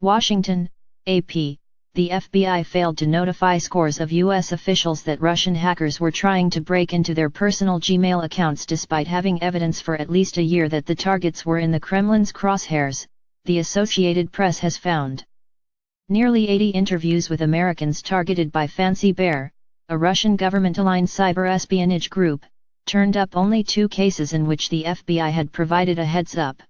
Washington, AP. The FBI failed to notify scores of U.S. officials that Russian hackers were trying to break into their personal Gmail accounts despite having evidence for at least a year that the targets were in the Kremlin's crosshairs, the Associated Press has found. Nearly 80 interviews with Americans targeted by Fancy Bear, a Russian government-aligned cyberespionage group, turned up only 2 cases in which the FBI had provided a heads-up.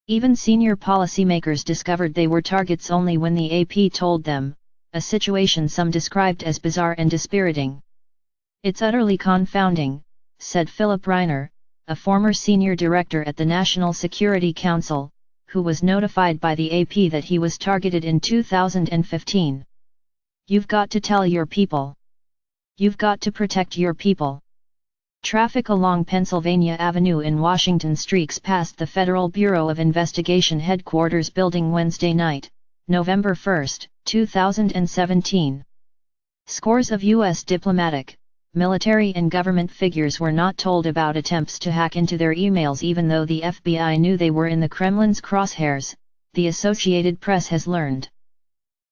Even senior policymakers discovered they were targets only when the AP told them, a situation some described as bizarre and dispiriting. "It's utterly confounding," said Philip Reiner, a former senior director at the National Security Council, who was notified by the AP that he was targeted in 2015. "You've got to tell your people. You've got to protect your people." Traffic along Pennsylvania Avenue in Washington streaks past the Federal Bureau of Investigation headquarters building Wednesday night, November 1, 2017. Scores of U.S. diplomatic, military and government figures were not told about attempts to hack into their emails even though the FBI knew they were in the Kremlin's crosshairs, the Associated Press has learned.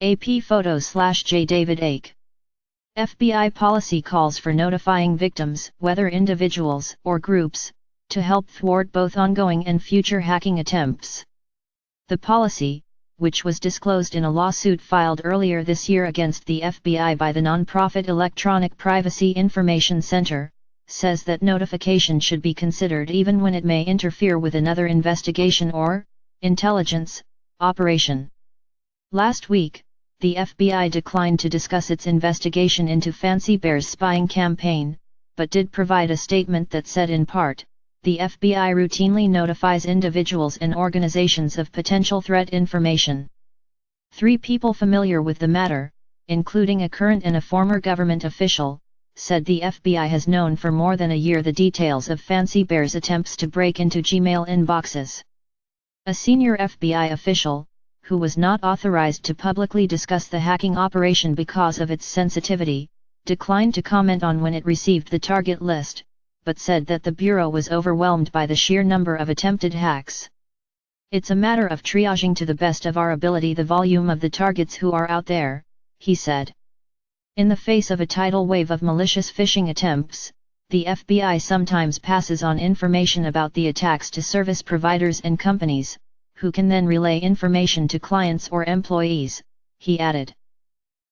AP photos/J. David Ake. FBI policy calls for notifying victims, whether individuals or groups, to help thwart both ongoing and future hacking attempts. The policy, which was disclosed in a lawsuit filed earlier this year against the FBI by the nonprofit Electronic Privacy Information Center, says that notification should be considered even when it may interfere with another investigation or intelligence operation. Last week, the FBI declined to discuss its investigation into Fancy Bear's spying campaign, but did provide a statement that said in part, the FBI routinely notifies individuals and organizations of potential threat information. 3 people familiar with the matter, including a current and a former government official, said the FBI has known for more than a year the details of Fancy Bear's attempts to break into Gmail inboxes. A senior FBI official, who was not authorized to publicly discuss the hacking operation because of its sensitivity, declined to comment on when it received the target list, but said that the Bureau was overwhelmed by the sheer number of attempted hacks. "It's a matter of triaging to the best of our ability the volume of the targets who are out there," he said. In the face of a tidal wave of malicious phishing attempts, the FBI sometimes passes on information about the attacks to service providers and companies, who can then relay information to clients or employees, he added.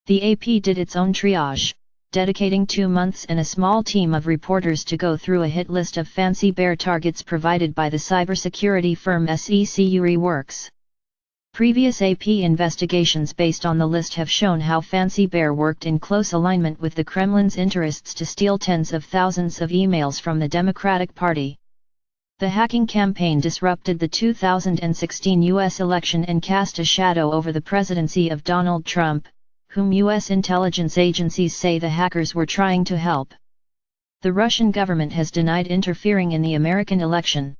The AP did its own triage, dedicating 2 months and a small team of reporters to go through a hit list of Fancy Bear targets provided by the cybersecurity firm SECURE. Previous AP investigations based on the list have shown how Fancy Bear worked in close alignment with the Kremlin's interests to steal tens of thousands of emails from the Democratic Party. The hacking campaign disrupted the 2016 U.S. election and cast a shadow over the presidency of Donald Trump, whom U.S. intelligence agencies say the hackers were trying to help. The Russian government has denied interfering in the American election.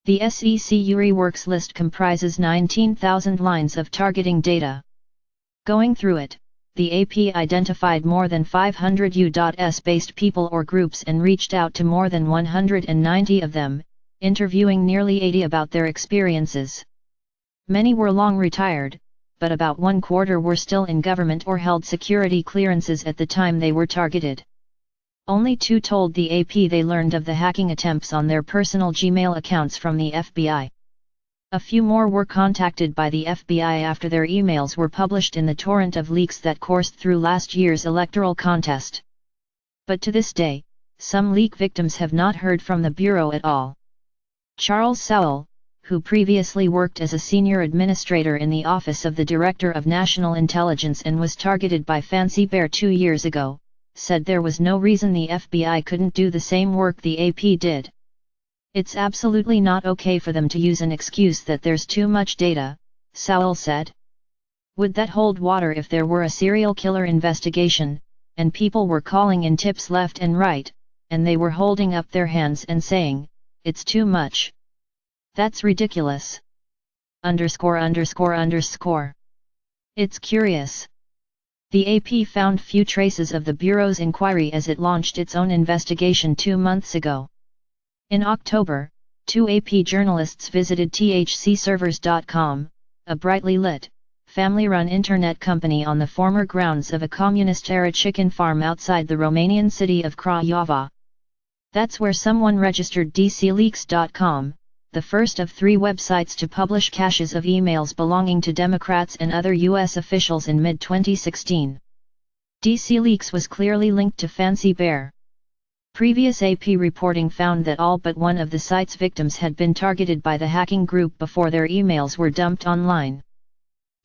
The SECURE list comprises 19,000 lines of targeting data. Going through it, the AP identified more than 500 U.S.-based people or groups and reached out to more than 190 of them, interviewing nearly 80 about their experiences. Many were long retired, but about 1/4 were still in government or held security clearances at the time they were targeted. Only 2 told the AP they learned of the hacking attempts on their personal Gmail accounts from the FBI. A few more were contacted by the FBI after their emails were published in the torrent of leaks that coursed through last year's electoral contest. But to this day, some leak victims have not heard from the Bureau at all. Charles Sowell, who previously worked as a senior administrator in the Office of the Director of National Intelligence and was targeted by Fancy Bear 2 years ago, said there was no reason the FBI couldn't do the same work the AP did. "It's absolutely not okay for them to use an excuse that there's too much data," Sowell said. "Would that hold water if there were a serial killer investigation, and people were calling in tips left and right, and they were holding up their hands and saying, 'It's too much'? That's ridiculous. It's curious." The AP found few traces of the Bureau's inquiry as it launched its own investigation 2 months ago. In October, 2 AP journalists visited thcservers.com, a brightly lit, family-run internet company on the former grounds of a communist-era chicken farm outside the Romanian city of Craiova. That's where someone registered dcleaks.com, the first of 3 websites to publish caches of emails belonging to Democrats and other U.S. officials in mid-2016. DCLeaks was clearly linked to Fancy Bear. Previous AP reporting found that all but one of the site's victims had been targeted by the hacking group before their emails were dumped online.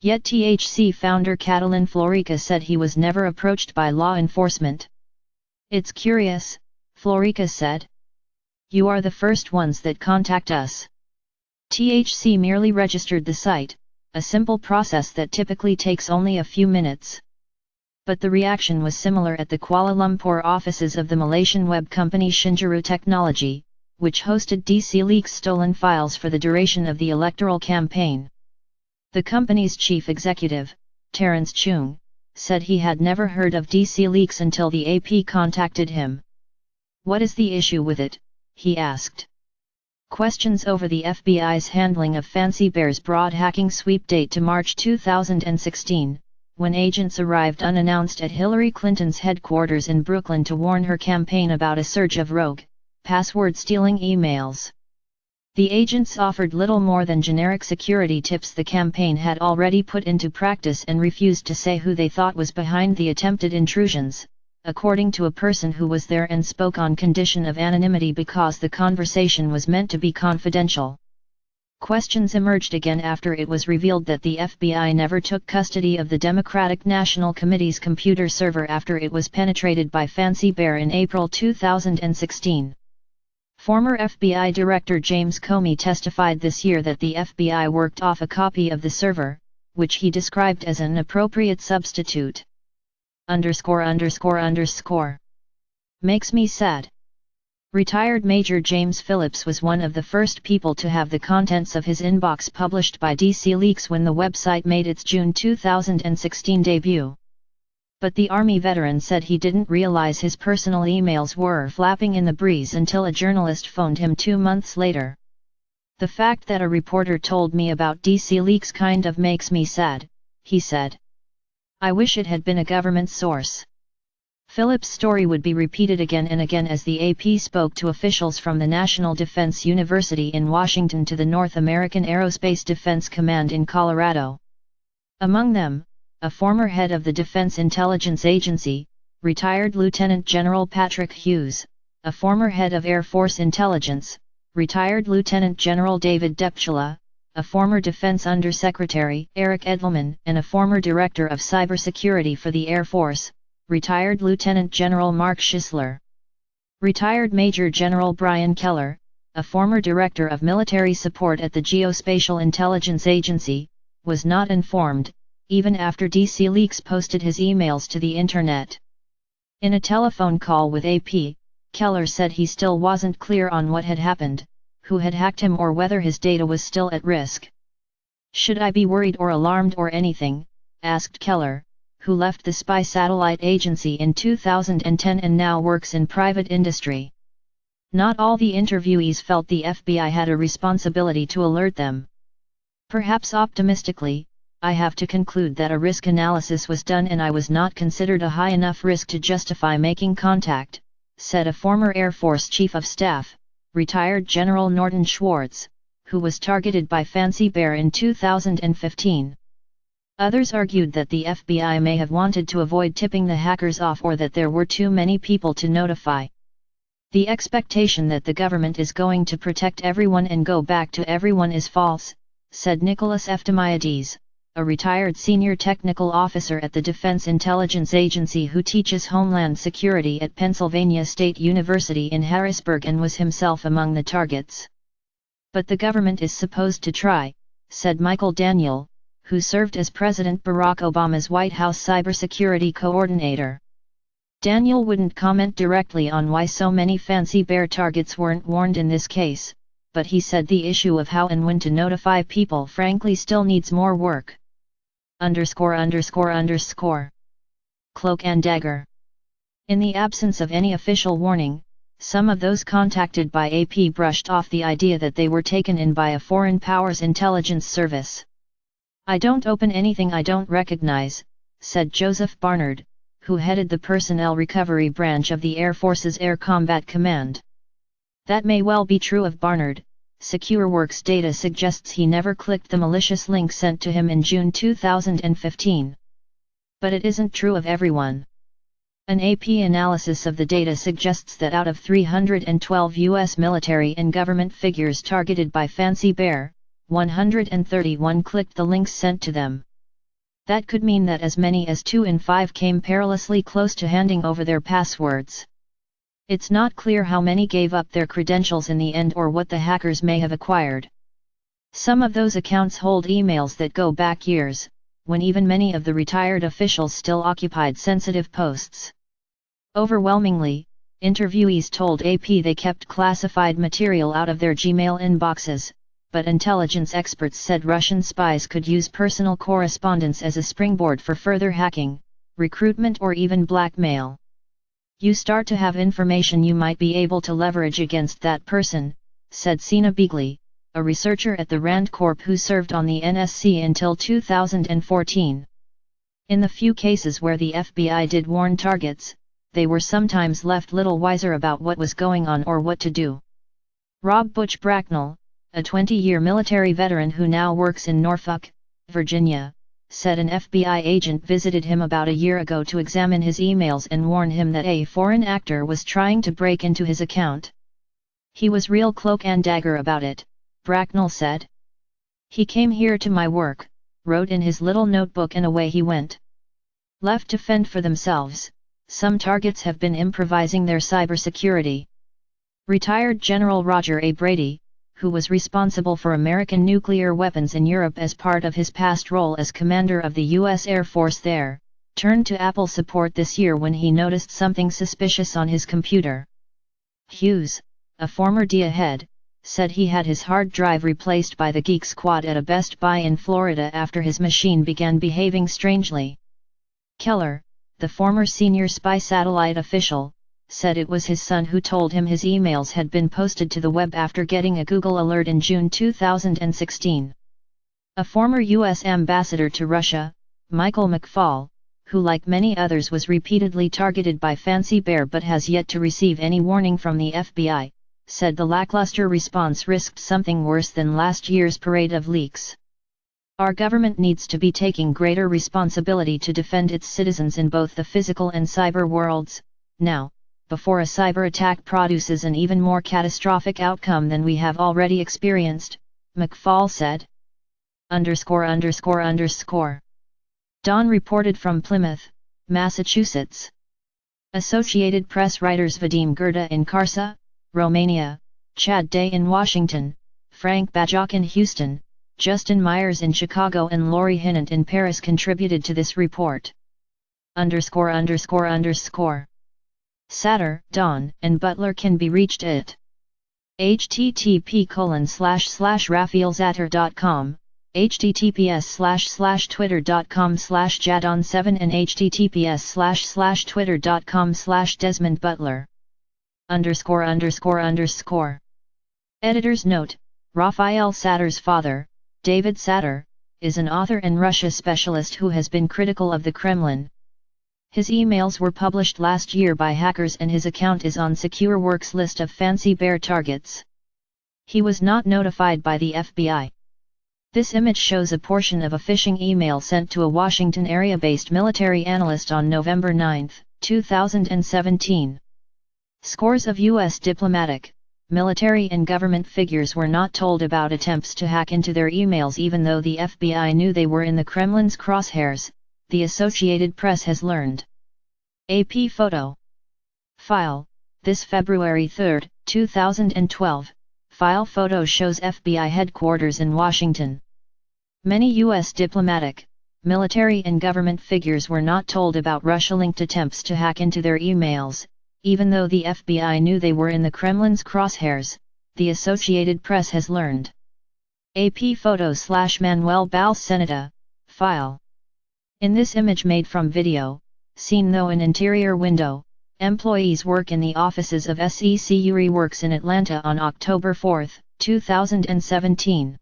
Yet THC founder Catalin Florica said he was never approached by law enforcement. "It's curious," Florica said. "You are the first ones that contact us." THC merely registered the site, a simple process that typically takes only a few minutes. But the reaction was similar at the Kuala Lumpur offices of the Malaysian web company Shinjuru Technology, which hosted DCLeaks' stolen files for the duration of the electoral campaign. The company's chief executive, Terence Chung, said he had never heard of DCLeaks until the AP contacted him. "What is the issue with it?" he asked. Questions over the FBI's handling of Fancy Bear's broad hacking sweep date to March 2016, when agents arrived unannounced at Hillary Clinton's headquarters in Brooklyn to warn her campaign about a surge of rogue, password-stealing emails. The agents offered little more than generic security tips the campaign had already put into practice and refused to say who they thought was behind the attempted intrusions, according to a person who was there and spoke on condition of anonymity because the conversation was meant to be confidential. Questions emerged again after it was revealed that the FBI never took custody of the Democratic National Committee's computer server after it was penetrated by Fancy Bear in April 2016. Former FBI Director James Comey testified this year that the FBI worked off a copy of the server, which he described as an appropriate substitute. Makes me sad. Retired Major James Phillips was one of the first people to have the contents of his inbox published by DCLeaks when the website made its June 2016 debut. But the Army veteran said he didn't realize his personal emails were flapping in the breeze until a journalist phoned him 2 months later. "The fact that a reporter told me about DCLeaks kind of makes me sad," he said. "I wish it had been a government source." Phillips' story would be repeated again and again as the AP spoke to officials from the National Defense University in Washington to the North American Aerospace Defense Command in Colorado. Among them, a former head of the Defense Intelligence Agency, retired Lieutenant General Patrick Hughes, a former head of Air Force Intelligence, retired Lieutenant General David Depchula, a former Defense Undersecretary, Eric Edelman, and a former Director of Cybersecurity for the Air Force, retired Lieutenant General Mark Schisler. Retired Major General Brian Keller, a former Director of Military Support at the Geospatial Intelligence Agency, was not informed, even after DCLeaks posted his emails to the Internet. In a telephone call with AP, Keller said he still wasn't clear on what had happened, who had hacked him or whether his data was still at risk. "Should I be worried or alarmed or anything?" asked Keller, who left the spy satellite agency in 2010 and now works in private industry. Not all the interviewees felt the FBI had a responsibility to alert them. "Perhaps optimistically, I have to conclude that a risk analysis was done and I was not considered a high enough risk to justify making contact," said a former Air Force Chief of Staff, retired General Norton Schwartz, who was targeted by Fancy Bear in 2015. Others argued that the FBI may have wanted to avoid tipping the hackers off or that there were too many people to notify. "The expectation that the government is going to protect everyone and go back to everyone is false," said Nicholas Eftimiades, a retired senior technical officer at the Defense Intelligence Agency who teaches Homeland Security at Pennsylvania State University in Harrisburg and was himself among the targets. "But the government is supposed to try," said Michael Daniel, who served as President Barack Obama's White House cybersecurity coordinator. Daniel wouldn't comment directly on why so many Fancy Bear targets weren't warned in this case, but he said the issue of how and when to notify people frankly still needs more work. Cloak and dagger. In the absence of any official warning, some of those contacted by AP brushed off the idea that they were taken in by a foreign power's intelligence service. "I don't open anything I don't recognize," said Joseph Barnard, who headed the Personnel Recovery Branch of the Air Force's Air Combat Command. That may well be true of Barnard. SecureWorks data suggests he never clicked the malicious link sent to him in June 2015. But it isn't true of everyone. An AP analysis of the data suggests that out of 312 U.S. military and government figures targeted by Fancy Bear, 131 clicked the links sent to them. That could mean that as many as 2 in 5 came perilously close to handing over their passwords. It's not clear how many gave up their credentials in the end or what the hackers may have acquired. Some of those accounts hold emails that go back years, when even many of the retired officials still occupied sensitive posts. Overwhelmingly, interviewees told AP they kept classified material out of their Gmail inboxes, but intelligence experts said Russian spies could use personal correspondence as a springboard for further hacking, recruitment or even blackmail. "You start to have information you might be able to leverage against that person," said Sina Beagley, a researcher at the Rand Corp who served on the NSC until 2014. In the few cases where the FBI did warn targets, they were sometimes left little wiser about what was going on or what to do. Rob Butch Bracknell, a 20-year military veteran who now works in Norfolk, Virginia, said an FBI agent visited him about a year ago to examine his emails and warn him that a foreign actor was trying to break into his account. "He was real cloak and dagger about it," Bracknell said. "He came here to my work, wrote in his little notebook and away he went." Left to fend for themselves, some targets have been improvising their cybersecurity. Retired General Roger A. Brady, who was responsible for American nuclear weapons in Europe as part of his past role as commander of the U.S. Air Force there, turned to Apple support this year when he noticed something suspicious on his computer. Hughes, a former DIA head, said he had his hard drive replaced by the Geek Squad at a Best Buy in Florida after his machine began behaving strangely. Keller, the former senior spy satellite official, said it was his son who told him his emails had been posted to the web after getting a Google alert in June 2016. A former U.S. ambassador to Russia, Michael McFaul, who like many others was repeatedly targeted by Fancy Bear but has yet to receive any warning from the FBI, said the lackluster response risked something worse than last year's parade of leaks. "Our government needs to be taking greater responsibility to defend its citizens in both the physical and cyber worlds, now, before a cyber attack produces an even more catastrophic outcome than we have already experienced," McFaul said. Dawn reported from Plymouth, Massachusetts. Associated Press writers Vadim Gerda in Kharsa, Romania, Chad Day in Washington, Frank Bajok in Houston, Justin Myers in Chicago and Laurie Hinnant in Paris contributed to this report. Satter, Dawn, and Butler can be reached at http://rafaelzatter.com, https://twitter.com/jadon7 and https://twitter.com/desmondbutler. Editor's note: Rafael Satter's father, David Satter, is an author and Russia specialist who has been critical of the Kremlin. His emails were published last year by hackers and his account is on SecureWorks' list of Fancy Bear targets. He was not notified by the FBI. This image shows a portion of a phishing email sent to a Washington area-based military analyst on November 9, 2017. Scores of U.S. diplomatic, military and government figures were not told about attempts to hack into their emails even though the FBI knew they were in the Kremlin's crosshairs, the Associated Press has learned. AP photo. File, this February 3, 2012, file photo shows FBI headquarters in Washington. Many U.S. diplomatic, military and government figures were not told about Russia-linked attempts to hack into their emails, even though the FBI knew they were in the Kremlin's crosshairs, the Associated Press has learned. AP photo/Manuel Balsenita, file. In this image made from video, seen through an interior window, employees work in the offices of SECURE Works in Atlanta on October 4, 2017.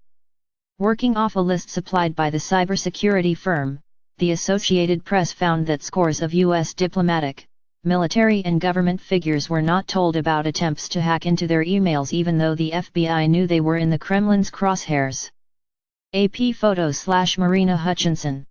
Working off a list supplied by the cybersecurity firm, the Associated Press found that scores of U.S. diplomatic, military and government figures were not told about attempts to hack into their emails even though the FBI knew they were in the Kremlin's crosshairs. AP photo/Marina Hutchinson.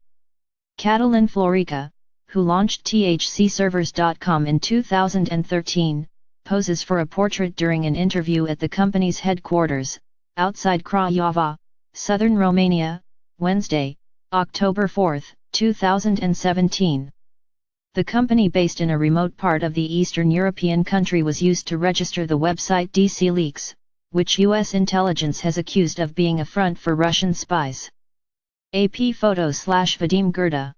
Catalin Florica, who launched thcservers.com in 2013, poses for a portrait during an interview at the company's headquarters, outside Craiova, southern Romania, Wednesday, October 4, 2017. The company based in a remote part of the Eastern European country was used to register the website DC Leaks, which U.S. intelligence has accused of being a front for Russian spies. AP photo/Vadim Gerda.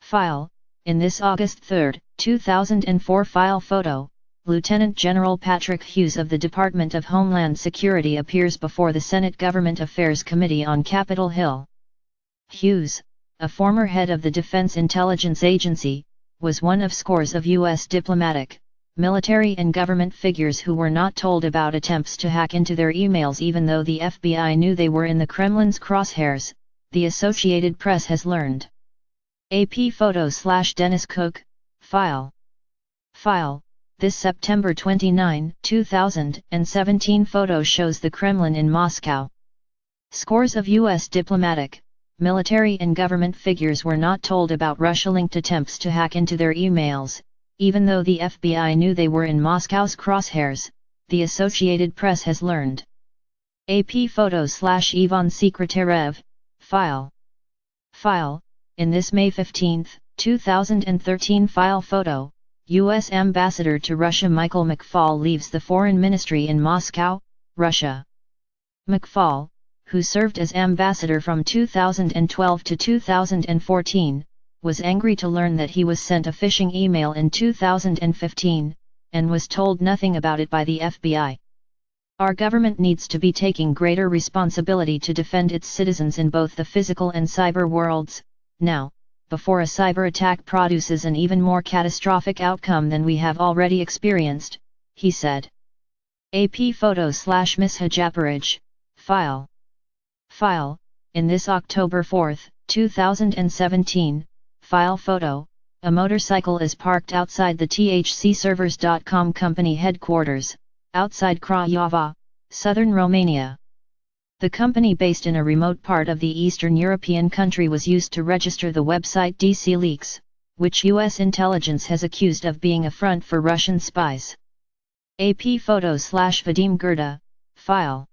File. In this August 3, 2004 file photo, Lieutenant General Patrick Hughes of the Department of Homeland Security appears before the Senate Government Affairs Committee on Capitol Hill. Hughes, a former head of the Defense Intelligence Agency, was one of scores of U.S. diplomatic, military and government figures who were not told about attempts to hack into their emails even though the FBI knew they were in the Kremlin's crosshairs, the Associated Press has learned. AP photo/Dennis Cook. File. This September 29, 2017 photo shows the Kremlin in Moscow. Scores of U.S. diplomatic, military and government figures were not told about Russia-linked attempts to hack into their emails, even though the FBI knew they were in Moscow's crosshairs, the Associated Press has learned. AP photo/Ivan Sekretarev. File. In this May 15, 2013 file photo, U.S. Ambassador to Russia Michael McFaul leaves the Foreign Ministry in Moscow, Russia. McFaul, who served as ambassador from 2012 to 2014, was angry to learn that he was sent a phishing email in 2015, and was told nothing about it by the FBI. Our government needs to be taking greater responsibility to defend its citizens in both the physical and cyber worlds, now, before a cyber attack produces an even more catastrophic outcome than we have already experienced, he said. AP photo/Miss Hajaparaj. File. In this October 4, 2017, file photo, a motorcycle is parked outside the thcservers.com company headquarters, outside Craiova, southern Romania. The company based in a remote part of the Eastern European country was used to register the website DC Leaks, which U.S. intelligence has accused of being a front for Russian spies. AP photo/Vadim Gerda. File.